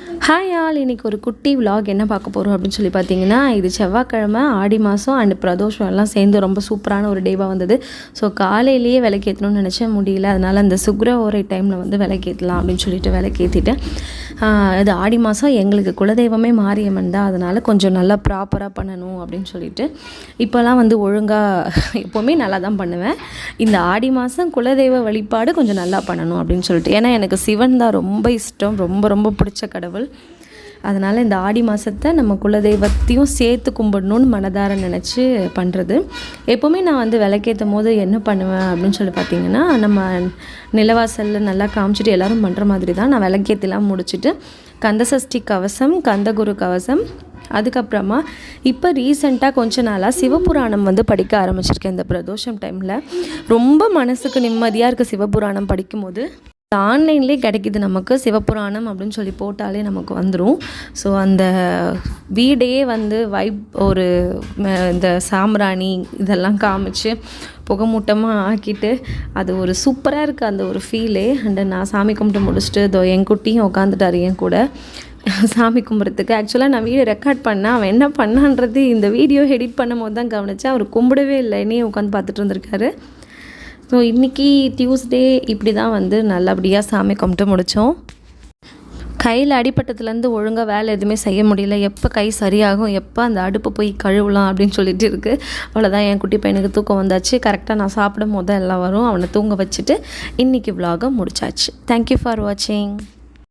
Hi all, இன்றைக்கி ஒரு குட்டி விலாக் என்ன பார்க்க போகிறோம் அப்படின்னு சொல்லி பார்த்தீங்கன்னா, இது செவ்வாய்க்கிழமை ஆடி மாதம் அண்ட் பிரதோஷம் எல்லாம் சேர்ந்து ரொம்ப சூப்பரான ஒரு டேவாக வந்தது. ஸோ காலையிலேயே விளக்கேற்றணும்னு நினச்சேன், முடியல. அதனால் அந்த சுக்ர ஓரை டைமில் வந்து விளக்கேற்றலாம் அப்படின்னு சொல்லிட்டு விளக்கேற்றிட்டேன். இது ஆடி மாதம் எங்களுக்கு குலதெய்வமே மாரியம்மன் தான், அதனால் கொஞ்சம் நல்லா ப்ராப்பராக பண்ணணும் அப்படின்னு சொல்லிட்டு இப்போல்லாம் வந்து ஒழுங்காக எப்போவுமே நல்லா தான் பண்ணுவேன். இந்த ஆடி மாதம் குலதெய்வ வழிபாடு கொஞ்சம் நல்லா பண்ணணும் அப்படின்னு சொல்லிட்டு, ஏன்னா எனக்கு சிவன் தான் ரொம்ப இஷ்டம், ரொம்ப ரொம்ப பிடிச்ச கடவுள். அதனால் இந்த ஆடி மாதத்தை நம்ம குலதெய்வத்தையும் சேர்த்து கும்பிடணும்னு மனதார நினச்சி பண்ணுறது. எப்போவுமே நான் வந்து விளக்கேற்றும் போது என்ன பண்ணுவேன் அப்படின்னு சொல்லி பார்த்திங்கன்னா, நம்ம நிலவாசலில் நல்லா காமிச்சிட்டு எல்லோரும் பண்ணுற மாதிரி தான் நான் விளக்கேற்றலாம் முடிச்சுட்டு கந்தசஷ்டி கவசம், கந்தகுரு கவசம், அதுக்கப்புறமா இப்போ ரீசெண்டாக கொஞ்ச நாளாக சிவபுராணம் வந்து படிக்க ஆரம்பிச்சிருக்கேன். இந்த பிரதோஷம் டைமில் ரொம்ப மனசுக்கு நிம்மதியாக இருக்குது சிவபுராணம் படிக்கும்போது. ஆன்லைன்லேயே கிடைக்கிது நமக்கு, சிவபுராணம் அப்படின்னு சொல்லி போட்டாலே நமக்கு வந்துடும். ஸோ அந்த வீடே வந்து ஒரு இந்த சாம்பிராணி இதெல்லாம் காமிச்சு புகைமூட்டமாக ஆக்கிட்டு அது ஒரு சூப்பராக இருக்குது அந்த ஒரு ஃபீலே. அண்டு நான் சாமி கும்பிட்டு முடிச்சுட்டு இதோ என் குட்டியும் உட்காந்துட்டார் என் கூட சாமி கும்பிட்றதுக்கு. ஆக்சுவலாக நான் வீடியோ ரெக்கார்ட் பண்ணேன், அவன் என்ன பண்ணான்றது இந்த வீடியோ எடிட் பண்ணும் போது தான் கவனித்தேன். அவர் கும்பிடவே இல்லை, என்னையே உட்காந்து பார்த்துட்டு இருந்திருக்காரு. ஸோ இன்றைக்கி டியூஸ்டே இப்படி தான் வந்து நல்லபடியாக சாமி கும்பிட்டு முடித்தோம். கையில் அடிப்பட்டத்துலேருந்து ஒழுங்காக வேலை எதுவுமே செய்ய முடியல. எப்போ கை சரியாகும், எப்போ அந்த அடுப்பு போய் கழுவலாம் அப்படின்னு சொல்லிட்டு இருக்குது. அவ்வளோதான், என் குட்டி பையனுக்கு தூக்கம் வந்தாச்சு. கரெக்டாக நான் சாப்பிடும் போது எல்லாம் வரும். அவனை தூங்க வச்சுட்டு இன்றைக்கி விலாகை முடிச்சாச்சு. தேங்க்யூ ஃபார் வாட்சிங்.